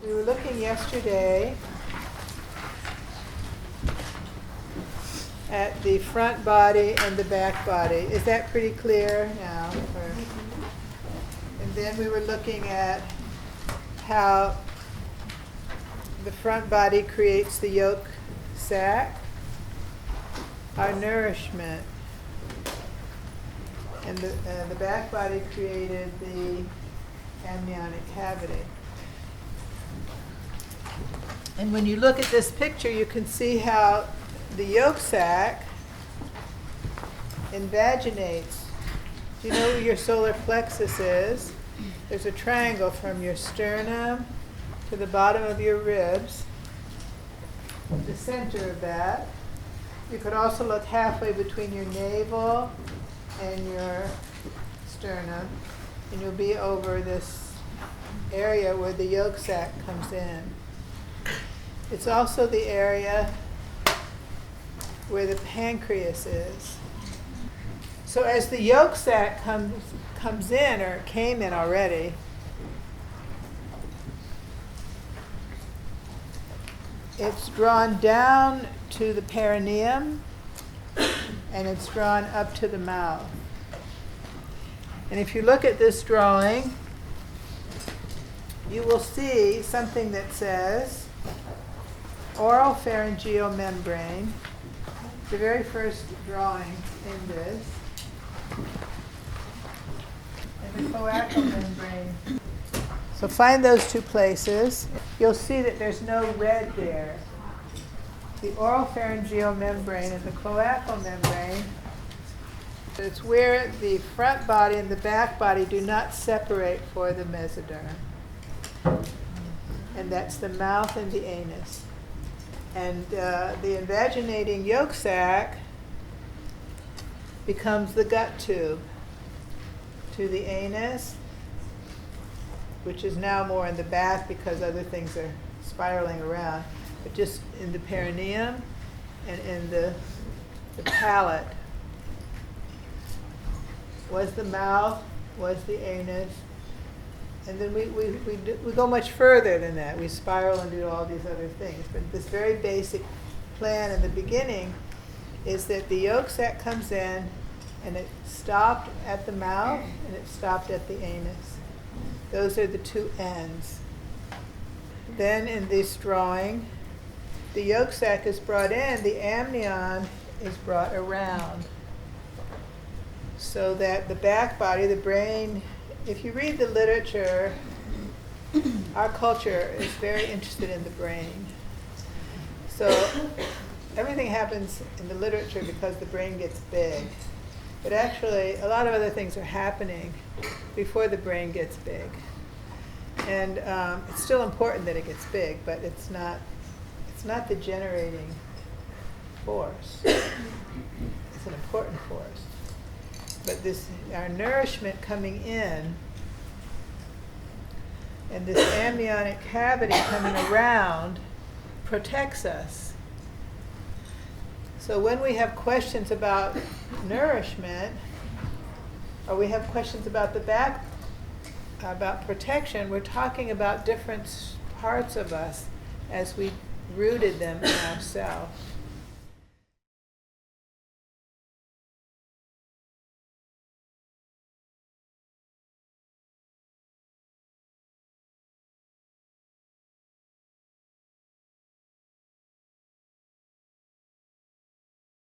We were looking yesterday at the front body and the back body. Is that pretty clear now? And then we were looking at how the front body creates the yolk sac, our nourishment, and the back body created the amniotic cavity. And when you look at this picture, you can see how the yolk sac invaginates. Do you know where your solar plexus is? There's a triangle from your sternum to the bottom of your ribs, the center of that. You could also look halfway between your navel and your sternum, and you'll be over this area where the yolk sac comes in. It's also the area where the pancreas is. So as the yolk sac comes in, or came in already, it's drawn down to the perineum and it's drawn up to the mouth. And if you look at this drawing, you will see something that says oral pharyngeal membrane, the very first drawing in this, and the cloacal membrane. So find those two places. You'll see that there's no red there. The oral pharyngeal membrane and the cloacal membrane, it's where the front body and the back body do not separate for the mesoderm. And that's the mouth and the anus. And the invaginating yolk sac becomes the gut tube to the anus, which is now more in the back because other things are spiraling around, but just in the perineum and in the palate was the mouth, was the anus, and then we go much further than that. We spiral and do all these other things. But this very basic plan in the beginning is that the yolk sac comes in and it stopped at the mouth and it stopped at the anus. Those are the two ends. Then in this drawing, the yolk sac is brought in, the amnion is brought around. So that the back body, the brain, if you read the literature, our culture is very interested in the brain. So everything happens in the literature because the brain gets big. But actually, a lot of other things are happening before the brain gets big. And it's still important that it gets big, but it's not the generating force. It's an important force. But our nourishment coming in and this amniotic cavity coming around protects us. So when we have questions about nourishment, or we have questions about the back, about protection, we're talking about different parts of us as we rooted them in ourselves.